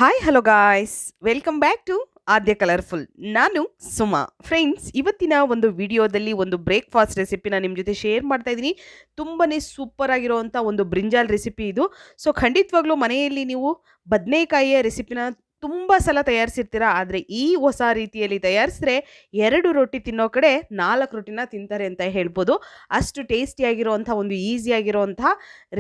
Hi hello guys, welcome back to Aadya colourful. ನಾನು Suma. Friends, ಇವತ್ತಿನ ಒಂದು ವಿಡಿಯೋದಲ್ಲಿ ಒಂದು ಬ್ರೇಕ್ಫಾಸ್ಟ್ ರೆಸಿಪಿನ ನಿಮ್ಮ ಜೊತೆ ಶೇರ್ ಮಾಡ್ತಾ ಇದ್ದೀನಿ. ತುಂಬಾ ಸೂಪರ್ ಆಗಿರೋವಂಥ ಒಂದು ಬ್ರಿಂಜಾಲ್ ರೆಸಿಪಿ ಇದು. ಸೊ ಖಂಡಿತವಾಗ್ಲೂ ಮನೆಯಲ್ಲಿ ನೀವು ಬದನೆಕಾಯಿಯ ರೆಸಿಪಿನ ತುಂಬ ಸಲ ತಯಾರಿಸಿರ್ತೀರ. ಆದರೆ ಈ ಹೊಸ ರೀತಿಯಲ್ಲಿ ತಯಾರಿಸಿದ್ರೆ 2 ರೊಟ್ಟಿ ತಿನ್ನೋ ಕಡೆ 4 ರೊಟ್ಟಿನ ತಿಂತಾರೆ ಅಂತ ಹೇಳ್ಬೋದು. ಅಷ್ಟು ಟೇಸ್ಟಿಯಾಗಿರೋವಂಥ ಒಂದು ಈಸಿಯಾಗಿರೋವಂಥ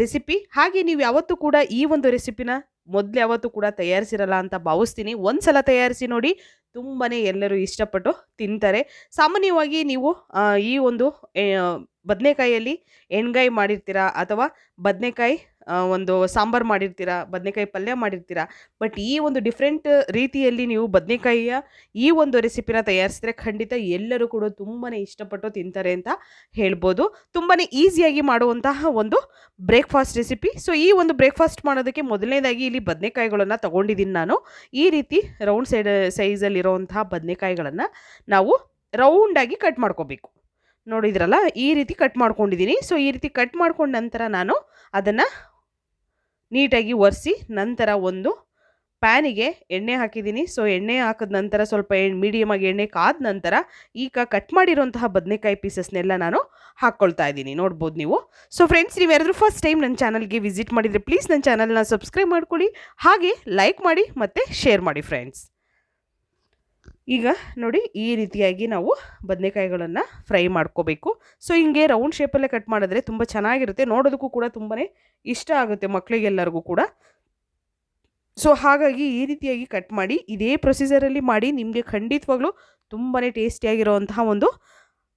ರೆಸಿಪಿ. ಹಾಗೆ ನೀವು ಯಾವತ್ತೂ ಕೂಡ ಈ ಒಂದು ರೆಸಿಪಿನ ಮೊದಲು ಯಾವತ್ತೂ ಕೂಡ ತಯಾರಿಸಿರಲ್ಲ ಅಂತ ಭಾವಿಸ್ತೀನಿ. ಒಂದು ಸಲ ತಯಾರಿಸಿ ನೋಡಿ, ತುಂಬಾ ಎಲ್ಲರೂ ಇಷ್ಟಪಟ್ಟು ತಿಂತಾರೆ. ಸಾಮಾನ್ಯವಾಗಿ ನೀವು ಈ ಒಂದು ಬದನೆಕಾಯಿಯಲ್ಲಿ ಎಣ್ಗಾಯಿ ಮಾಡಿರ್ತೀರಾ ಅಥವಾ ಬದನೆಕಾಯಿ ಒಂದು ಸಾಂಬಾರು ಮಾಡಿರ್ತೀರಾ, ಬದನೆಕಾಯಿ ಪಲ್ಯ ಮಾಡಿರ್ತೀರಾ. ಬಟ್ ಈ ಒಂದು ಡಿಫ್ರೆಂಟ್ ರೀತಿಯಲ್ಲಿ ನೀವು ಬದನೆಕಾಯಿಯ ಈ ಒಂದು ರೆಸಿಪಿನ ತಯಾರಿಸಿದ್ರೆ ಖಂಡಿತ ಎಲ್ಲರೂ ಕೂಡ ತುಂಬಾ ಇಷ್ಟಪಟ್ಟು ತಿಂತಾರೆ ಅಂತ ಹೇಳ್ಬೋದು. ತುಂಬಾ ಈಸಿಯಾಗಿ ಮಾಡುವಂತಹ ಒಂದು ಬ್ರೇಕ್ಫಾಸ್ಟ್ ರೆಸಿಪಿ. ಸೊ ಈ ಒಂದು ಬ್ರೇಕ್ಫಾಸ್ಟ್ ಮಾಡೋದಕ್ಕೆ ಮೊದಲನೇದಾಗಿ ಇಲ್ಲಿ ಬದನೆಕಾಯಿಗಳನ್ನು ತೊಗೊಂಡಿದ್ದೀನಿ ನಾನು. ಈ ರೀತಿ ರೌಂಡ್ ಸೈಜಲ್ಲಿರೋವಂತಹ ಬದನೆಕಾಯಿಗಳನ್ನು ನಾವು ರೌಂಡಾಗಿ ಕಟ್ ಮಾಡ್ಕೋಬೇಕು. ನೋಡಿದ್ರಲ್ಲ, ಈ ರೀತಿ ಕಟ್ ಮಾಡ್ಕೊಂಡಿದ್ದೀನಿ. ಸೊ ಈ ರೀತಿ ಕಟ್ ಮಾಡ್ಕೊಂಡ ನಂತರ ನಾನು ಅದನ್ನು ನೀಟಾಗಿ ಒರೆಸಿ ನಂತರ ಒಂದು ಪ್ಯಾನಿಗೆ ಎಣ್ಣೆ ಹಾಕಿದ್ದೀನಿ. ಸೊ ಎಣ್ಣೆ ಹಾಕಿದ ನಂತರ ಸ್ವಲ್ಪ ಮೀಡಿಯಮ್ ಆಗಿ ಎಣ್ಣೆ ಕಾದ ನಂತರ ಈಗ ಕಟ್ ಮಾಡಿರೋಂತಹ ಬದನೆಕಾಯಿ ಪೀಸಸ್ನೆಲ್ಲ ನಾನು ಹಾಕ್ಕೊಳ್ತಾ ಇದ್ದೀನಿ. ನೋಡ್ಬೋದು ನೀವು. ಸೊ ಫ್ರೆಂಡ್ಸ್, ನೀವು ಯಾರಾದರೂ ಫಸ್ಟ್ ಟೈಮ್ ನನ್ನ ಚಾನಲ್ಗೆ ವಿಸಿಟ್ ಮಾಡಿದರೆ ಪ್ಲೀಸ್ ನನ್ನ ಚಾನಲ್ನ ಸಬ್ಸ್ಕ್ರೈಬ್ ಮಾಡ್ಕೊಳ್ಳಿ, ಹಾಗೆ ಲೈಕ್ ಮಾಡಿ ಮತ್ತು ಶೇರ್ ಮಾಡಿ ಫ್ರೆಂಡ್ಸ್. ಈಗ ನೋಡಿ, ಈ ರೀತಿಯಾಗಿ ನಾವು ಬದನೆಕಾಯಿಗಳನ್ನು ಫ್ರೈ ಮಾಡ್ಕೋಬೇಕು. ಸೊ ಹಿಂಗೆ ರೌಂಡ್ ಶೇಪಲ್ಲೇ ಕಟ್ ಮಾಡಿದ್ರೆ ತುಂಬ ಚೆನ್ನಾಗಿರುತ್ತೆ, ನೋಡೋದಕ್ಕೂ ಕೂಡ ತುಂಬಾ ಇಷ್ಟ ಆಗುತ್ತೆ ಮಕ್ಕಳಿಗೆಲ್ಲರಿಗೂ ಕೂಡ. ಸೊ ಹಾಗಾಗಿ ಈ ರೀತಿಯಾಗಿ ಕಟ್ ಮಾಡಿ ಇದೇ ಪ್ರೊಸೀಜರಲ್ಲಿ ಮಾಡಿ, ನಿಮಗೆ ಖಂಡಿತವಾಗ್ಲೂ ತುಂಬಾ ಟೇಸ್ಟಿಯಾಗಿರೋವಂತಹ ಒಂದು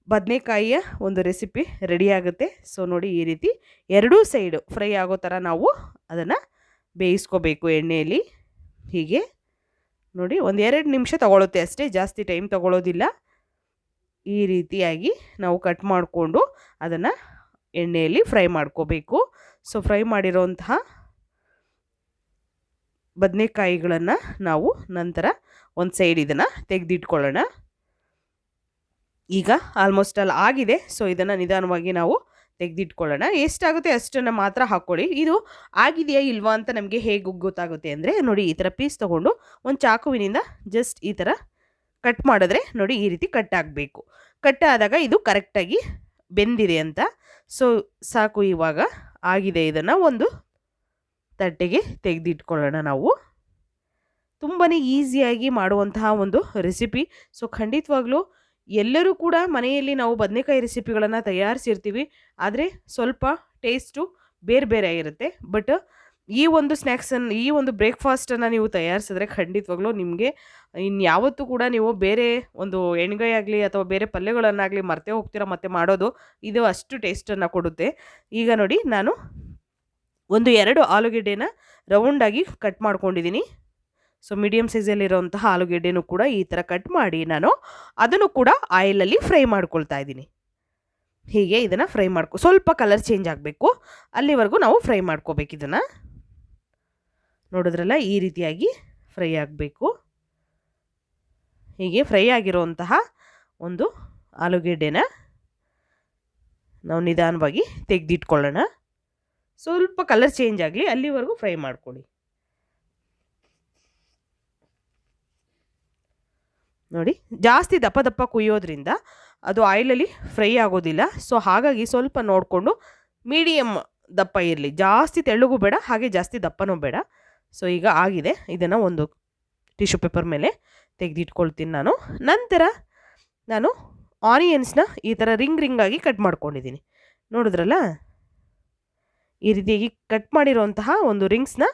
ಬದನೆಕಾಯಿಯ ಒಂದು ರೆಸಿಪಿ ರೆಡಿ ಆಗುತ್ತೆ. ಸೊ ನೋಡಿ, ಈ ರೀತಿ ಎರಡೂ ಸೈಡು ಫ್ರೈ ಆಗೋ ಥರ ನಾವು ಅದನ್ನು ಬೇಯಿಸ್ಕೋಬೇಕು ಎಣ್ಣೆಯಲ್ಲಿ. ಹೀಗೆ ನೋಡಿ, 1-2 ನಿಮಿಷ ತಗೊಳುತ್ತೆ ಅಷ್ಟೇ, ಜಾಸ್ತಿ ಟೈಮ್ ತಗೊಳ್ಳೋದಿಲ್ಲ. ಈ ರೀತಿಯಾಗಿ ನಾವು ಕಟ್ ಮಾಡಿಕೊಂಡು ಅದನ್ನು ಎಣ್ಣೆಯಲ್ಲಿ ಫ್ರೈ ಮಾಡ್ಕೋಬೇಕು. ಸೊ ಫ್ರೈ ಮಾಡಿರೋಂತಹ ಬದನೆಕಾಯಿಗಳನ್ನು ನಾವು ನಂತರ ಒಂದು ಸೈಡ್ ಇದನ್ನು ತೆಗೆದಿಟ್ಕೊಳ್ಳೋಣ. ಈಗ ಆಲ್ಮೋಸ್ಟ್ ಅಲ್ಲಿ ಆಗಿದೆ. ಸೊ ಇದನ್ನು ನಿಧಾನವಾಗಿ ನಾವು ತೆಗೆದಿಟ್ಕೊಳ್ಳೋಣ. ಎಷ್ಟಾಗುತ್ತೆ ಅಷ್ಟನ್ನು ಮಾತ್ರ ಹಾಕ್ಕೊಳ್ಳಿ. ಇದು ಆಗಿದೆಯಾ ಇಲ್ವಾ ಅಂತ ನಮಗೆ ಹೇಗೆ ಗೊತ್ತಾಗುತ್ತೆ ಅಂದರೆ, ನೋಡಿ ಈ ಥರ ಪೀಸ್ ತೊಗೊಂಡು ಒಂದು ಚಾಕುವಿನಿಂದ ಜಸ್ಟ್ ಈ ಥರ ಕಟ್ ಮಾಡಿದ್ರೆ ನೋಡಿ ಈ ರೀತಿ ಕಟ್ ಆಗಬೇಕು. ಕಟ್ ಆದಾಗ ಇದು ಕರೆಕ್ಟಾಗಿ ಬೆಂದಿದೆ ಅಂತ. ಸೊ ಸಾಕು, ಇವಾಗ ಆಗಿದೆ. ಇದನ್ನು ಒಂದು ತಟ್ಟೆಗೆ ತೆಗೆದಿಟ್ಕೊಳ್ಳೋಣ ನಾವು. ತುಂಬಾ ಈಸಿಯಾಗಿ ಮಾಡುವಂತಹ ಒಂದು ರೆಸಿಪಿ. ಸೊ ಖಂಡಿತವಾಗ್ಲೂ ಎಲ್ಲರೂ ಕೂಡ ಮನೆಯಲ್ಲಿ ನಾವು ಬದನೆಕಾಯಿ ರೆಸಿಪಿಗಳನ್ನು ತಯಾರಿಸಿರ್ತೀವಿ, ಆದರೆ ಸ್ವಲ್ಪ ಟೇಸ್ಟು ಬೇರೆ ಬೇರೆ ಆಗಿರುತ್ತೆ. ಬಟ್ ಈ ಒಂದು ಸ್ನ್ಯಾಕ್ಸನ್ನು, ಈ ಒಂದು ಬ್ರೇಕ್ಫಾಸ್ಟನ್ನು ನೀವು ತಯಾರಿಸಿದ್ರೆ ಖಂಡಿತವಾಗ್ಲೂ ನಿಮಗೆ ಇನ್ಯಾವತ್ತೂ ಕೂಡ ನೀವು ಬೇರೆ ಒಂದು ಎಣ್ಗಾಯಿ ಆಗಲಿ ಅಥವಾ ಬೇರೆ ಪಲ್ಯಗಳನ್ನಾಗಲಿ ಮರ್ತೇ ಹೋಗ್ತೀರಾ ಮತ್ತು ಮಾಡೋದು. ಇದು ಅಷ್ಟು ಟೇಸ್ಟನ್ನು ಕೊಡುತ್ತೆ. ಈಗ ನೋಡಿ, ನಾನು 2 ಆಲೂಗೆಡ್ಡೆನ ರೌಂಡಾಗಿ ಕಟ್ ಮಾಡ್ಕೊಂಡಿದ್ದೀನಿ. ಸೊ ಮೀಡಿಯಮ್ ಸೈಜಲ್ಲಿರೋಂತಹ ಆಲೂಗೆಡ್ಡೆನೂ ಕೂಡ ಈ ಥರ ಕಟ್ ಮಾಡಿ ನಾನು ಅದನ್ನು ಕೂಡ ಆಯಿಲಲ್ಲಿ ಫ್ರೈ ಮಾಡ್ಕೊಳ್ತಾ ಇದ್ದೀನಿ. ಹೀಗೆ ಇದನ್ನು ಫ್ರೈ ಸ್ವಲ್ಪ ಕಲರ್ ಚೇಂಜ್ ಆಗಬೇಕು, ಅಲ್ಲಿವರೆಗೂ ನಾವು ಫ್ರೈ ಮಾಡ್ಕೋಬೇಕು. ಇದನ್ನು ನೋಡಿದ್ರಲ್ಲ, ಈ ರೀತಿಯಾಗಿ ಫ್ರೈ ಆಗಬೇಕು. ಹೀಗೆ ಫ್ರೈ ಆಗಿರೋಂತಹ ಒಂದು ಆಲೂಗೆಡ್ಡೆನ ನಾವು ನಿಧಾನವಾಗಿ ತೆಗೆದಿಟ್ಕೊಳ್ಳೋಣ. ಸ್ವಲ್ಪ ಕಲರ್ ಚೇಂಜ್ ಆಗಲಿ, ಅಲ್ಲಿವರೆಗೂ ಫ್ರೈ ಮಾಡ್ಕೊಳ್ಳಿ. ನೋಡಿ, ಜಾಸ್ತಿ ದಪ್ಪ ದಪ್ಪ ಕುಯ್ಯೋದ್ರಿಂದ ಅದು ಆಯಿಲಲ್ಲಿ ಫ್ರೈ ಆಗೋದಿಲ್ಲ. ಸೊ ಹಾಗಾಗಿ ಸ್ವಲ್ಪ ನೋಡಿಕೊಂಡು ಮೀಡಿಯಮ್ ದಪ್ಪ ಇರಲಿ, ಜಾಸ್ತಿ ತೆಳ್ಳಗೂ ಬೇಡ ಹಾಗೆ ಜಾಸ್ತಿ ದಪ್ಪನೂ ಬೇಡ. ಸೊ ಈಗ ಆಗಿದೆ. ಇದನ್ನು ಒಂದು ಟಿಶ್ಯೂ ಪೇಪರ್ ಮೇಲೆ ತೆಗೆದಿಟ್ಕೊಳ್ತೀನಿ ನಾನು. ನಂತರ ನಾನು ಆನಿಯನ್ಸ್ನ ಈ ಥರ ರಿಂಗಾಗಿ ಕಟ್ ಮಾಡ್ಕೊಂಡಿದ್ದೀನಿ. ನೋಡಿದ್ರಲ್ಲ, ಈ ರೀತಿಯಾಗಿ ಕಟ್ ಮಾಡಿರೋಂತಹ ಒಂದು ರಿಂಗ್ಸ್ನ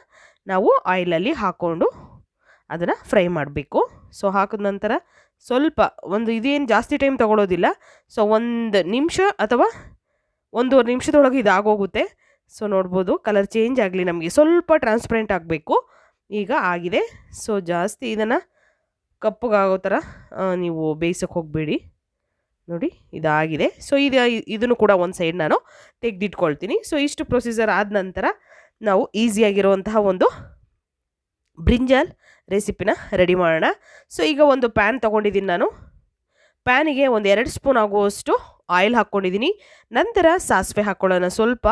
ನಾವು ಆಯಿಲಲ್ಲಿ ಹಾಕ್ಕೊಂಡು ಅದನ್ನು ಫ್ರೈ ಮಾಡಬೇಕು. ಸೊ ಹಾಕಿದ ನಂತರ ಸ್ವಲ್ಪ ಇದೇನು ಜಾಸ್ತಿ ಟೈಮ್ ತೊಗೊಳೋದಿಲ್ಲ. ಸೊ 1 ನಿಮಿಷ ಅಥವಾ 1.5 ನಿಮಿಷದೊಳಗೆ ಇದಾಗೋಗುತ್ತೆ. ಸೊ ನೋಡ್ಬೋದು, ಕಲರ್ ಚೇಂಜ್ ಆಗಲಿ, ನಮಗೆ ಸ್ವಲ್ಪ ಟ್ರಾನ್ಸ್ಪರೆಂಟ್ ಆಗಬೇಕು. ಈಗ ಆಗಿದೆ. ಸೊ ಜಾಸ್ತಿ ಇದನ್ನು ಕಪ್ಪಗಾಗೋ ಥರ ನೀವು ಬೇಯಿಸೋಕ್ಕೆ ಹೋಗಬೇಡಿ. ನೋಡಿ, ಇದಾಗಿದೆ. ಸೊ ಇದನ್ನು ಕೂಡ ಒಂದು ಸೈಡ್ ನಾನು ತೆಗೆದಿಟ್ಕೊಳ್ತೀನಿ. ಸೊ ಇಷ್ಟು ಪ್ರೊಸೀಜರ್ ಆದ ನಂತರ ನಾವು ಈಸಿಯಾಗಿರುವಂತಹ ಒಂದು ಬ್ರಿಂಜಾಲ್ ರೆಸಿಪಿನ ರೆಡಿ ಮಾಡೋಣ. ಸೊ ಈಗ ಒಂದು ಪ್ಯಾನ್ ತೊಗೊಂಡಿದ್ದೀನಿ ನಾನು. ಪ್ಯಾನಿಗೆ 1-2 ಸ್ಪೂನ್ ಆಗುವಷ್ಟು ಆಯಿಲ್ ಹಾಕ್ಕೊಂಡಿದ್ದೀನಿ. ನಂತರ ಸಾಸಿವೆ ಹಾಕ್ಕೊಳ್ಳೋಣ. ಸ್ವಲ್ಪ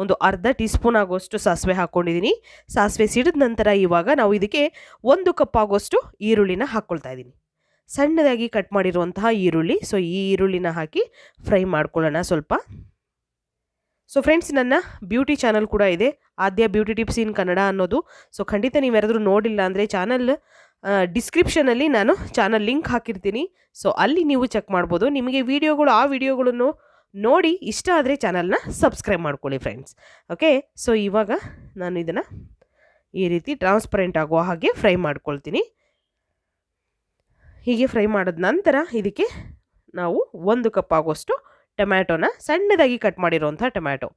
ಒಂದು ಅರ್ಧ ಟೀ ಸ್ಪೂನ್ ಆಗೋಷ್ಟು ಸಾಸಿವೆ ಹಾಕ್ಕೊಂಡಿದ್ದೀನಿ. ಸಾಸಿವೆ ಸಿಡಿದ ನಂತರ ಇವಾಗ ನಾವು ಇದಕ್ಕೆ 1 ಕಪ್ ಆಗೋಷ್ಟು ಈರುಳ್ಳಿನ ಹಾಕ್ಕೊಳ್ತಾ ಇದ್ದೀನಿ. ಸಣ್ಣದಾಗಿ ಕಟ್ ಮಾಡಿರುವಂತಹ ಈರುಳ್ಳಿ. ಸೊ ಈ ಈರುಳ್ಳಿನ ಹಾಕಿ ಫ್ರೈ ಮಾಡ್ಕೊಳ್ಳೋಣ ಸ್ವಲ್ಪ. ಸೊ ಫ್ರೆಂಡ್ಸ್, ನನ್ನ ಬ್ಯೂಟಿ ಚಾನಲ್ ಕೂಡ ಇದೆ, ಆದ್ಯ ಬ್ಯೂಟಿ ಟಿಪ್ಸ್ ಇನ್ ಕನ್ನಡ ಅನ್ನೋದು. ಸೊ ಖಂಡಿತ ನೀವ್ಯಾರಾದರೂ ನೋಡಿಲ್ಲ ಅಂದರೆ ಚಾನಲ್ ಡಿಸ್ಕ್ರಿಪ್ಷನಲ್ಲಿ ನಾನು ಚಾನಲ್ ಲಿಂಕ್ ಹಾಕಿರ್ತೀನಿ. ಸೊ ಅಲ್ಲಿ ನೀವು ಚೆಕ್ ಮಾಡ್ಬೋದು. ನಿಮಗೆ ಆ ವಿಡಿಯೋಗಳನ್ನು ನೋಡಿ ಇಷ್ಟ ಆದರೆ ಚಾನಲ್ನ ಸಬ್ಸ್ಕ್ರೈಬ್ ಮಾಡ್ಕೊಳ್ಳಿ ಫ್ರೆಂಡ್ಸ್. ಓಕೆ, ಸೊ ಇವಾಗ ನಾನು ಇದನ್ನು ಈ ರೀತಿ ಟ್ರಾನ್ಸ್ಪರೆಂಟ್ ಆಗೋ ಹಾಗೆ ಫ್ರೈ ಮಾಡ್ಕೊಳ್ತೀನಿ. ಹೀಗೆ ಫ್ರೈ ಮಾಡಿದ ನಂತರ ಇದಕ್ಕೆ ನಾವು 1 ಕಪ್ ಆಗೋಷ್ಟು ಟೊಮ್ಯಾಟೋನ, ಸಣ್ಣದಾಗಿ ಕಟ್ ಮಾಡಿರೋಂಥ ಟೊಮ್ಯಾಟೊ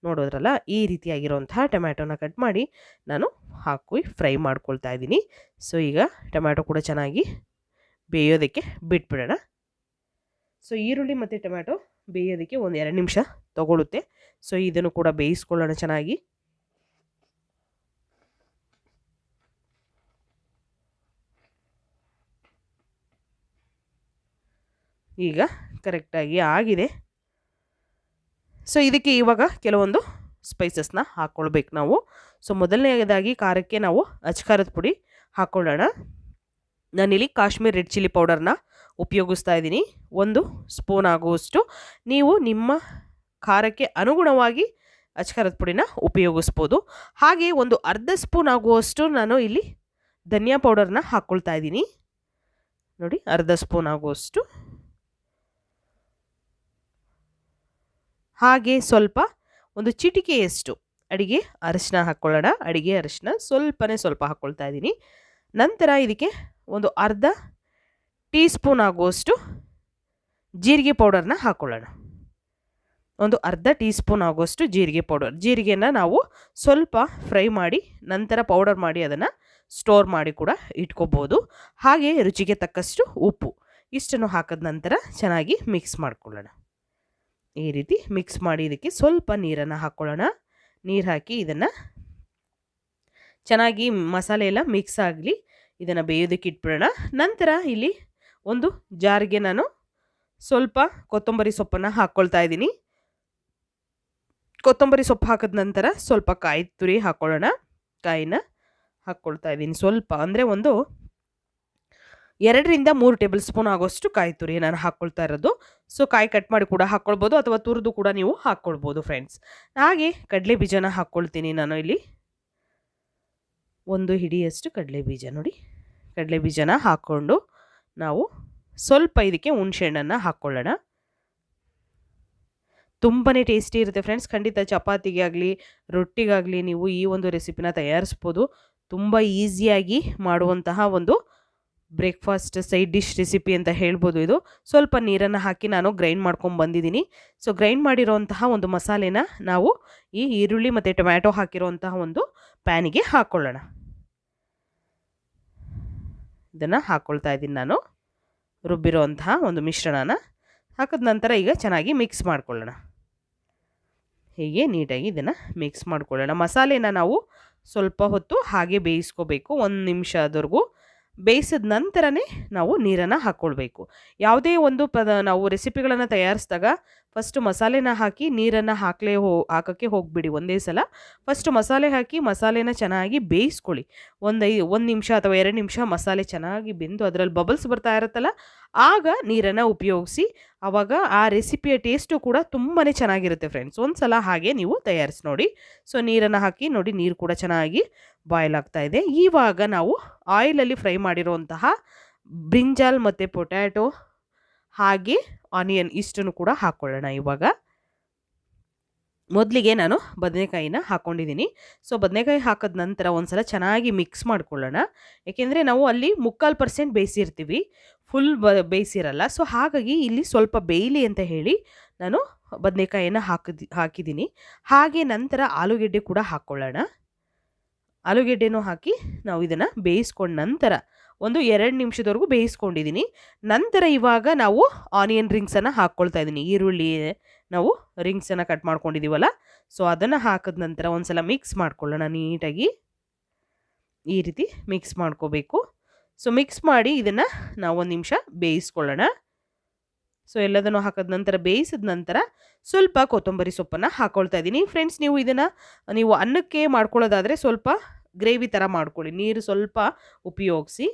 ನೋಡೋದ್ರಲ್ಲ, ಈ ರೀತಿಯಾಗಿರೋಂತಹ ಟೊಮ್ಯಾಟೋನ ಕಟ್ ಮಾಡಿ ನಾನು ಹಾಕಿ ಫ್ರೈ ಮಾಡ್ಕೊಳ್ತಾ ಇದ್ದೀನಿ. ಸೊ ಈಗ ಟೊಮ್ಯಾಟೊ ಕೂಡ ಚೆನ್ನಾಗಿ ಬೇಯೋದಕ್ಕೆ ಬಿಟ್ಬಿಡೋಣ. ಸೊ ಈರುಳ್ಳಿ ಮತ್ತು ಟೊಮ್ಯಾಟೊ ಬೇಯೋದಕ್ಕೆ 1-2 ನಿಮಿಷ ತಗೊಳುತ್ತೆ. ಸೊ ಇದನ್ನು ಕೂಡ ಬೇಯಿಸ್ಕೊಳ್ಳೋಣ ಚೆನ್ನಾಗಿ. ಈಗ ಕರೆಕ್ಟಾಗಿ ಆಗಿದೆ. ಸೊ ಇದಕ್ಕೆ ಇವಾಗ ಕೆಲವೊಂದು ಸ್ಪೈಸಸ್ನ ಹಾಕ್ಕೊಳ್ಬೇಕು ನಾವು. ಸೊ ಮೊದಲನೇದಾಗಿ ಖಾರಕ್ಕೆ ನಾವು ಅಚ್ಕಾರದ ಪುಡಿ ಹಾಕ್ಕೊಳ್ಳೋಣ. ನಾನಿಲ್ಲಿ ಕಾಶ್ಮೀರ್ ರೆಡ್ ಚಿಲ್ಲಿ ಪೌಡರ್ನ ಉಪಯೋಗಿಸ್ತಾ ಇದ್ದೀನಿ. 1 ಸ್ಪೂನ್ ಆಗುವಷ್ಟು. ನೀವು ನಿಮ್ಮ ಖಾರಕ್ಕೆ ಅನುಗುಣವಾಗಿ ಅಚ್ಕಾರದ ಪುಡಿನ ಉಪಯೋಗಿಸ್ಬೋದು. ಹಾಗೆ ಒಂದು ಅರ್ಧ ಸ್ಪೂನ್ ಆಗುವಷ್ಟು ನಾನು ಇಲ್ಲಿ ಧನಿಯಾ ಪೌಡರ್ನ ಹಾಕ್ಕೊಳ್ತಾ ಇದ್ದೀನಿ. ನೋಡಿ, ಅರ್ಧ ಸ್ಪೂನ್ ಆಗುವಷ್ಟು. ಹಾಗೆ ಸ್ವಲ್ಪ ಒಂದು ಚಿಟಿಕೆಯಷ್ಟು ಅಡಿಗೆ ಅರಿಶಿನ ಹಾಕ್ಕೊಳ್ಳೋಣ. ಅಡಿಗೆ ಅರಿಶಿನ ಸ್ವಲ್ಪ ಹಾಕ್ಕೊಳ್ತಾ ಇದ್ದೀನಿ. ನಂತರ ಇದಕ್ಕೆ ಒಂದು ಅರ್ಧ ಟೀ ಸ್ಪೂನ್ ಆಗುವಷ್ಟು ಜೀರಿಗೆ ಪೌಡರ್ನ ಹಾಕ್ಕೊಳ್ಳೋಣ. ಒಂದು ಅರ್ಧ ಟೀ ಸ್ಪೂನ್ ಆಗುವಷ್ಟು ಜೀರಿಗೆ ಪೌಡರ್. ಜೀರಿಗೆನ ನಾವು ಸ್ವಲ್ಪ ಫ್ರೈ ಮಾಡಿ ನಂತರ ಪೌಡರ್ ಮಾಡಿ ಅದನ್ನು ಸ್ಟೋರ್ ಮಾಡಿ ಕೂಡ ಇಟ್ಕೋಬೋದು. ಹಾಗೆ ರುಚಿಗೆ ತಕ್ಕಷ್ಟು ಉಪ್ಪು ಇಷ್ಟನ್ನು ಹಾಕಿದ ನಂತರ ಚೆನ್ನಾಗಿ ಮಿಕ್ಸ್ ಮಾಡ್ಕೊಳ್ಳೋಣ. ಈ ರೀತಿ ಮಿಕ್ಸ್ ಮಾಡಿ ಇದಕ್ಕೆ ಸ್ವಲ್ಪ ನೀರನ್ನು ಹಾಕ್ಕೊಳ್ಳೋಣ. ನೀರು ಹಾಕಿ ಇದನ್ನು ಚೆನ್ನಾಗಿ ಮಸಾಲೆ ಎಲ್ಲ ಮಿಕ್ಸ್ ಆಗಲಿ, ಇದನ್ನು ಬೇಯೋದಕ್ಕೆ ಇಟ್ಬಿಡೋಣ. ನಂತರ ಇಲ್ಲಿ ಒಂದು ಜಾರ್ಗೆ ನಾನು ಸ್ವಲ್ಪ ಕೊತ್ತಂಬರಿ ಸೊಪ್ಪನ್ನು ಹಾಕ್ಕೊಳ್ತಾ ಇದ್ದೀನಿ. ಕೊತ್ತಂಬರಿ ಸೊಪ್ಪು ಹಾಕಿದ ನಂತರ ಸ್ವಲ್ಪ ಕಾಯಿ ತುರಿ ಹಾಕ್ಕೊಳ್ಳೋಣ. ಕಾಯಿನ ಹಾಕ್ಕೊಳ್ತಾ ಇದ್ದೀನಿ ಸ್ವಲ್ಪ, ಅಂದರೆ ಒಂದು 2-3 ಟೇಬಲ್ ಸ್ಪೂನ್ ಆಗೋಷ್ಟು ಕಾಯಿ ತುರಿ ನಾನು ಹಾಕ್ಕೊಳ್ತಾ ಇರೋದು. ಸೊ ಕಾಯಿ ಕಟ್ ಮಾಡಿ ಕೂಡ ಹಾಕ್ಕೊಳ್ಬೋದು ಅಥವಾ ತುರಿದು ಕೂಡ ನೀವು ಹಾಕ್ಕೊಳ್ಬೋದು ಫ್ರೆಂಡ್ಸ್. ಹಾಗೆ ಕಡಲೆ ಬೀಜನ ಹಾಕ್ಕೊಳ್ತೀನಿ ನಾನು ಇಲ್ಲಿ. 1 ಹಿಡಿಯಷ್ಟು ಕಡಲೆ ಬೀಜ. ನೋಡಿ, ಕಡಲೆ ಬೀಜನ ಹಾಕ್ಕೊಂಡು ನಾವು ಸ್ವಲ್ಪ ಇದಕ್ಕೆ ಹುಣಸೆಹಣ್ಣನ್ನು ಹಾಕ್ಕೊಳ್ಳೋಣ. ತುಂಬಾ ಟೇಸ್ಟಿ ಇರುತ್ತೆ ಫ್ರೆಂಡ್ಸ್. ಖಂಡಿತ ಚಪಾತಿಗೆ ಆಗಲಿ ರೊಟ್ಟಿಗಾಗಲಿ ನೀವು ಈ ಒಂದು ರೆಸಿಪಿನ ತಯಾರಿಸ್ಬೋದು. ತುಂಬ ಈಸಿಯಾಗಿ ಮಾಡುವಂತಹ ಒಂದು ಬ್ರೇಕ್ಫಾಸ್ಟ್ ಸೈಡ್ ಡಿಶ್ ರೆಸಿಪಿ ಅಂತ ಹೇಳ್ಬೋದು ಇದು. ಸ್ವಲ್ಪ ನೀರನ್ನು ಹಾಕಿ ನಾನು ಗ್ರೈಂಡ್ ಮಾಡ್ಕೊಂಡು ಬಂದಿದ್ದೀನಿ. ಸೊ ಗ್ರೈಂಡ್ ಮಾಡಿರೋಂತಹ ಒಂದು ಮಸಾಲೆನ ನಾವು ಈ ಈರುಳ್ಳಿ ಮತ್ತು ಟೊಮ್ಯಾಟೊ ಹಾಕಿರೋಂತಹ ಒಂದು ಪ್ಯಾನಿಗೆ ಹಾಕ್ಕೊಳ್ಳೋಣ. ಇದನ್ನು ಹಾಕ್ಕೊಳ್ತಾ ಇದ್ದೀನಿ ನಾನು. ರುಬ್ಬಿರೋಂತಹ ಒಂದು ಮಿಶ್ರಣನ ಹಾಕಿದ ನಂತರ ಈಗ ಚೆನ್ನಾಗಿ ಮಿಕ್ಸ್ ಮಾಡ್ಕೊಳ್ಳೋಣ. ಹೀಗೆ ನೀಟಾಗಿ ಇದನ್ನು ಮಿಕ್ಸ್ ಮಾಡ್ಕೊಳ್ಳೋಣ. ಮಸಾಲೆನ ನಾವು ಸ್ವಲ್ಪ ಹೊತ್ತು ಹಾಗೆ ಬೇಯಿಸ್ಕೋಬೇಕು. 1 ನಿಮಿಷದವರೆಗೂ ಬೇಯಿಸಿದ ನಂತರನೇ ನಾವು ನೀರನ್ನು ಹಾಕ್ಕೊಳ್ಬೇಕು. ಯಾವುದೇ ಒಂದು ನಾವು ರೆಸಿಪಿಗಳನ್ನು ತಯಾರಿಸಿದಾಗ ಫಸ್ಟ್ ಮಸಾಲೆನ ಹಾಕಿ ನೀರನ್ನು ಹಾಕೋಕ್ಕೆ ಹೋಗಿಬಿಡಿ ಒಂದೇ ಸಲ. ಫಸ್ಟ್ ಮಸಾಲೆ ಹಾಕಿ ಮಸಾಲೆನ ಚೆನ್ನಾಗಿ ಬೇಯಿಸ್ಕೊಳ್ಳಿ. 1 ನಿಮಿಷ ಅಥವಾ 2 ನಿಮಿಷ ಮಸಾಲೆ ಚೆನ್ನಾಗಿ ಬೆಂದು ಅದರಲ್ಲಿ ಬಬಲ್ಸ್ ಬರ್ತಾ ಇರುತ್ತಲ್ಲ, ಆಗ ನೀರನ್ನು ಉಪಯೋಗಿಸಿ. ಆವಾಗ ಆ ರೆಸಿಪಿಯ ಟೇಸ್ಟು ಕೂಡ ತುಂಬಾ ಚೆನ್ನಾಗಿರುತ್ತೆ ಫ್ರೆಂಡ್ಸ್. ಒಂದು ಸಲ ಹಾಗೆ ನೀವು ತಯಾರಿಸಿ ನೋಡಿ. ಸೊ ನೀರನ್ನು ಹಾಕಿ ನೋಡಿ, ನೀರು ಕೂಡ ಚೆನ್ನಾಗಿ ಬಾಯ್ಲ್ ಆಗ್ತಾ ಇದೆ. ಇವಾಗ ನಾವು ಆಯಿಲಲ್ಲಿ ಫ್ರೈ ಮಾಡಿರುವಂತಹ ಬ್ರಿಂಜಾಲ್ ಮತ್ತು ಪೊಟ್ಯಾಟೊ ಹಾಗೆ ಆನಿಯನ್ ಇಷ್ಟನ್ನು ಕೂಡ ಹಾಕ್ಕೊಳ್ಳೋಣ. ಇವಾಗ ಮೊದಲಿಗೆ ನಾನು ಬದನೆಕಾಯಿನ ಹಾಕ್ಕೊಂಡಿದ್ದೀನಿ. ಸೊ ಬದನೆಕಾಯಿ ಹಾಕಿದ ನಂತರ ಒಂದ್ಸಲ ಚೆನ್ನಾಗಿ ಮಿಕ್ಸ್ ಮಾಡ್ಕೊಳ್ಳೋಣ. ಏಕೆಂದರೆ ನಾವು ಅಲ್ಲಿ 3/4% ಬೇಯಿಸಿರ್ತೀವಿ, ಫುಲ್ ಬೇಯಿಸಿರಲ್ಲ. ಸೊ ಹಾಗಾಗಿ ಇಲ್ಲಿ ಸ್ವಲ್ಪ ಬೇಯಲಿ ಅಂತ ಹೇಳಿ ನಾನು ಬದನೆಕಾಯಿನ ಹಾಕಿದ್ದೀನಿ. ಹಾಗೆ ನಂತರ ಆಲೂಗೆಡ್ಡೆ ಕೂಡ ಹಾಕ್ಕೊಳ್ಳೋಣ. ಆಲೂಗೆಡ್ಡೆನೂ ಹಾಕಿ ನಾವು ಇದನ್ನು ಬೇಯಿಸ್ಕೊಂಡ ನಂತರ ಒಂದು 2 ನಿಮಿಷದವರೆಗೂ ಬೇಯಿಸ್ಕೊಂಡಿದ್ದೀನಿ. ನಂತರ ಇವಾಗ ನಾವು ಆನಿಯನ್ ರಿಂಗ್ಸನ್ನು ಹಾಕ್ಕೊಳ್ತಾ ಇದ್ದೀನಿ. ಈರುಳ್ಳಿ ನಾವು ರಿಂಗ್ಸನ್ನು ಕಟ್ ಮಾಡ್ಕೊಂಡಿದ್ದೀವಲ್ಲ, ಸೊ ಅದನ್ನು ಹಾಕಿದ ನಂತರ ಒಂದು ಸಲ ಮಿಕ್ಸ್ ಮಾಡ್ಕೊಳ್ಳೋಣ ನೀಟಾಗಿ. ಈ ರೀತಿ ಮಿಕ್ಸ್ ಮಾಡ್ಕೋಬೇಕು. ಸೊ ಮಿಕ್ಸ್ ಮಾಡಿ ಇದನ್ನು ನಾವು 1 ನಿಮಿಷ ಬೇಯಿಸ್ಕೊಳ್ಳೋಣ. ಸೊ ಎಲ್ಲದನ್ನು ಹಾಕಿದ ನಂತರ ಬೇಯಿಸಿದ ನಂತರ ಸ್ವಲ್ಪ ಕೊತ್ತಂಬರಿ ಸೊಪ್ಪನ್ನು ಹಾಕ್ಕೊಳ್ತಾ ಇದ್ದೀನಿ. ಫ್ರೆಂಡ್ಸ್, ನೀವು ಅನ್ನಕ್ಕೆ ಮಾಡ್ಕೊಳ್ಳೋದಾದರೆ ಸ್ವಲ್ಪ ಗ್ರೇವಿ ಥರ ಮಾಡ್ಕೊಳ್ಳಿ, ನೀರು ಸ್ವಲ್ಪ ಉಪಯೋಗಿಸಿ.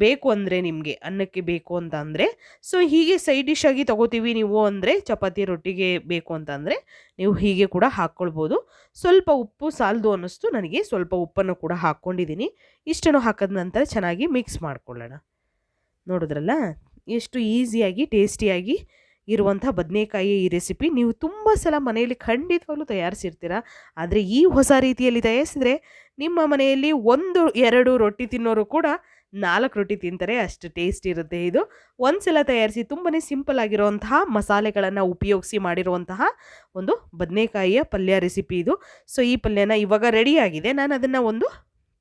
ಬೇಕು ಅಂದರೆ ನಿಮಗೆ ಅನ್ನಕ್ಕೆ ಬೇಕು ಅಂತ ಅಂದರೆ. ಸೊ ಹೀಗೆ ಸೈಡ್ ಡಿಶ್ ಆಗಿ ತೊಗೋತೀವಿ ನೀವು ಅಂದರೆ, ಚಪಾತಿ ರೊಟ್ಟಿಗೆ ಬೇಕು ಅಂತ ಅಂದರೆ ನೀವು ಹೀಗೆ ಕೂಡ ಹಾಕ್ಕೊಳ್ಬೋದು. ಸ್ವಲ್ಪ ಉಪ್ಪು ಸಾಲದು ಅನ್ನಿಸ್ತು ನನಗೆ, ಸ್ವಲ್ಪ ಉಪ್ಪನ್ನು ಕೂಡ ಹಾಕ್ಕೊಂಡಿದ್ದೀನಿ. ಇಷ್ಟನ್ನು ಹಾಕಿದ ನಂತರ ಚೆನ್ನಾಗಿ ಮಿಕ್ಸ್ ಮಾಡ್ಕೊಳ್ಳೋಣ. ನೋಡಿದ್ರಲ್ಲ ಎಷ್ಟು ಈಸಿಯಾಗಿ ಟೇಸ್ಟಿಯಾಗಿ ಇರುವಂಥ ಬದನೆಕಾಯಿ ಈ ರೆಸಿಪಿ. ನೀವು ತುಂಬ ಸಲ ಮನೆಯಲ್ಲಿ ಖಂಡಿತವಾಗ್ಲೂ ತಯಾರಿಸಿರ್ತೀರ, ಆದರೆ ಈ ಹೊಸ ರೀತಿಯಲ್ಲಿ ತಯಾರಿಸಿದರೆ ನಿಮ್ಮ ಮನೆಯಲ್ಲಿ 1-2 ರೊಟ್ಟಿ ತಿನ್ನೋರು ಕೂಡ 4 ರೊಟ್ಟಿ ತಿಂತಾರೆ, ಅಷ್ಟು ಟೇಸ್ಟ್ ಇರುತ್ತೆ ಇದು. ಒಂದ್ಸಲ ತಯಾರಿಸಿ. ತುಂಬಾ ಸಿಂಪಲ್ ಆಗಿರುವಂತಹ ಮಸಾಲೆಗಳನ್ನು ಉಪಯೋಗಿಸಿ ಮಾಡಿರುವಂತಹ ಒಂದು ಬದನೆಕಾಯಿಯ ಪಲ್ಯ ರೆಸಿಪಿ ಇದು. ಸೊ ಈ ಪಲ್ಯನ ಇವಾಗ ರೆಡಿಯಾಗಿದೆ, ನಾನು ಅದನ್ನು ಒಂದು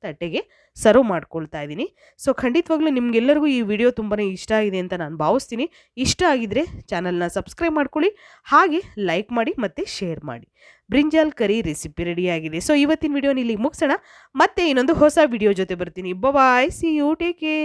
ತಟ್ಟೆಗೆ ಸರ್ವ್ ಮಾಡ್ಕೊಳ್ತಾ ಇದ್ದೀನಿ. ಸೊ ಖಂಡಿತವಾಗ್ಲೂ ನಿಮಗೆಲ್ಲರಿಗೂ ಈ ವಿಡಿಯೋ ತುಂಬಾ ಇಷ್ಟ ಆಗಿದೆ ಅಂತ ನಾನು ಭಾವಿಸ್ತೀನಿ. ಇಷ್ಟ ಆಗಿದ್ರೆ ಚಾನಲ್ನ ಸಬ್ಸ್ಕ್ರೈಬ್ ಮಾಡ್ಕೊಳ್ಳಿ, ಹಾಗೆ ಲೈಕ್ ಮಾಡಿ ಮತ್ತು ಶೇರ್ ಮಾಡಿ. ಬ್ರಿಂಜಾಲ್ ಕರಿ ರೆಸಿಪಿ ರೆಡಿಯಾಗಿದೆ. ಸೊ ಇವತ್ತಿನ ವಿಡಿಯೋನ ಇಲ್ಲಿ ಮುಗಿಸೋಣ. ಮತ್ತೆ ಇನ್ನೊಂದು ಹೊಸ ವಿಡಿಯೋ ಜೊತೆ ಬರ್ತೀನಿ. ಬಾಯ್, ಸಿ ಯು, ಟೇಕ್ ಕೇರ್.